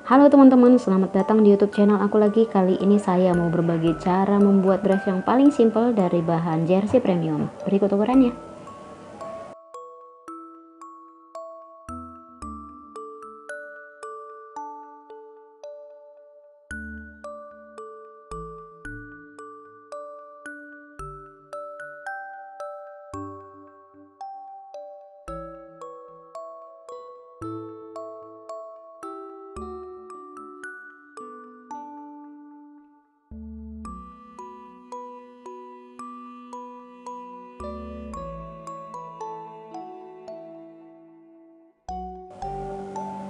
Halo teman-teman, selamat datang di YouTube channel aku lagi. Kali ini saya mau berbagi cara membuat brush yang paling simple dari bahan jersey premium. Berikut ukurannya.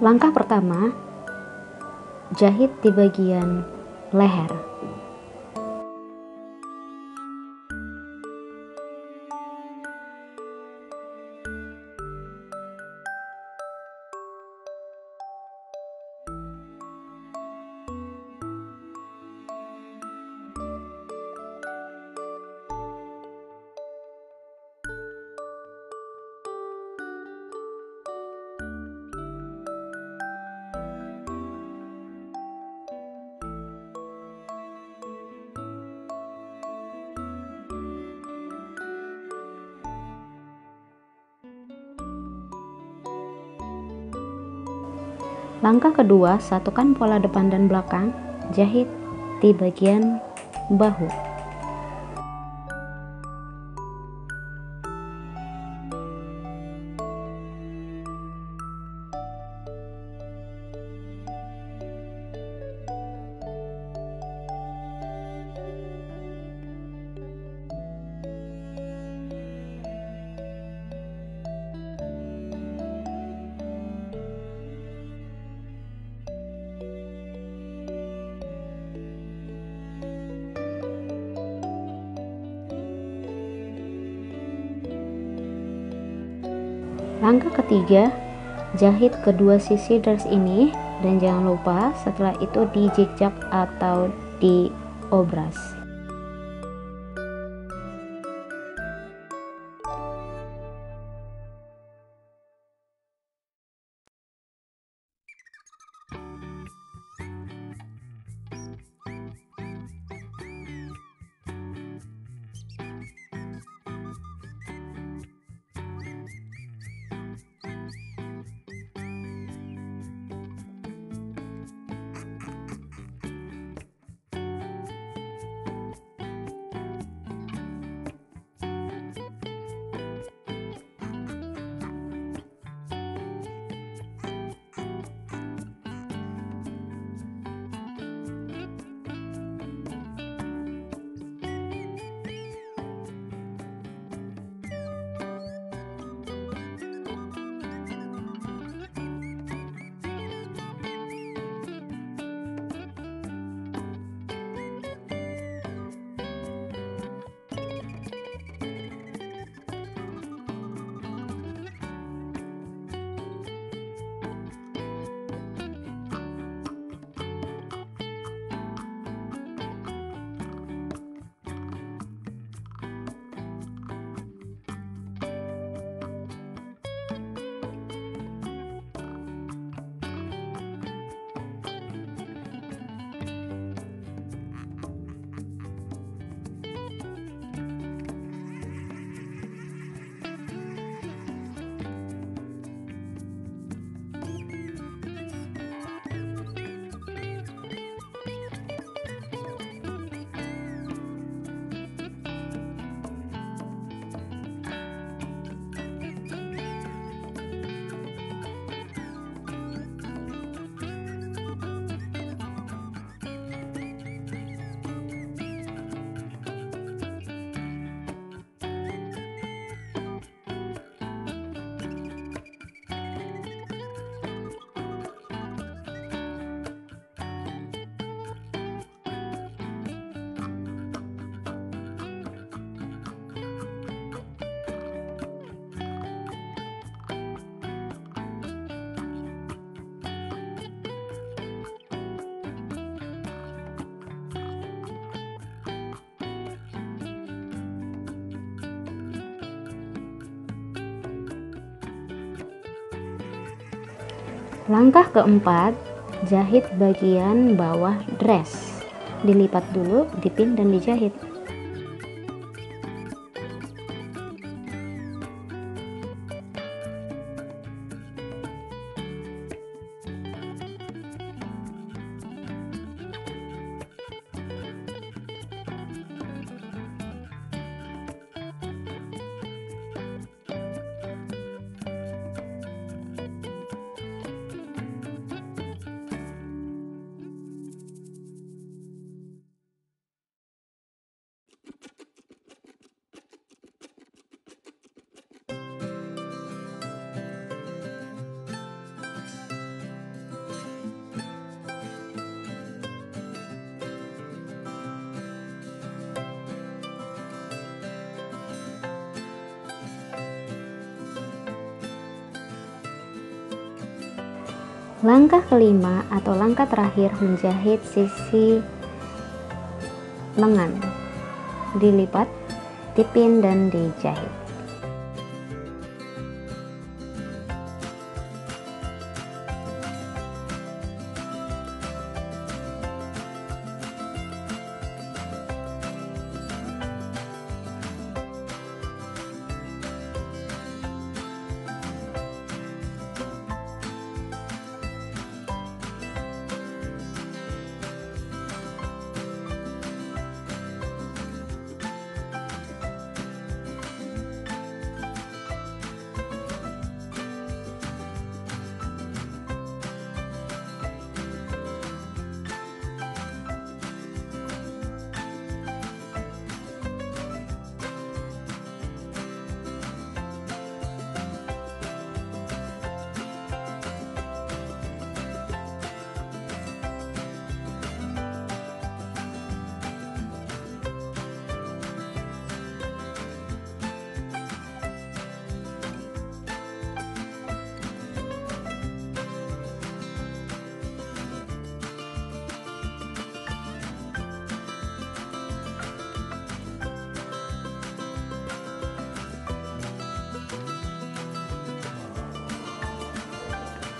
Langkah pertama, jahit di bagian leher. Langkah kedua, satukan pola depan dan belakang, jahit di bagian bahu. Langkah ketiga, jahit kedua sisi dress ini dan jangan lupa setelah itu di zigzag atau di obras. Langkah keempat, jahit bagian bawah dress. Dilipat dulu, dipin dan dijahit. Langkah kelima atau langkah terakhir, menjahit sisi lengan. Dilipat, dipin dan dijahit.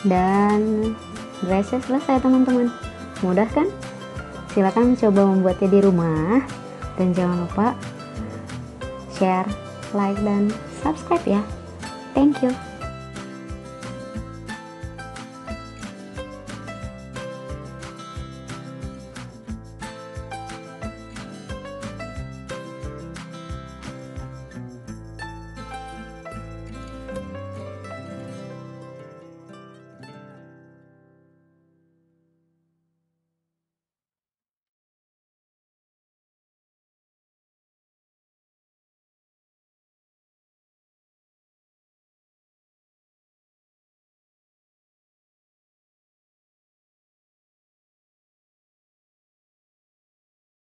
Dan dressnya selesai teman-teman. Mudah kan? Silahkan coba membuatnya di rumah, dan jangan lupa share, like, dan subscribe ya. Thank you.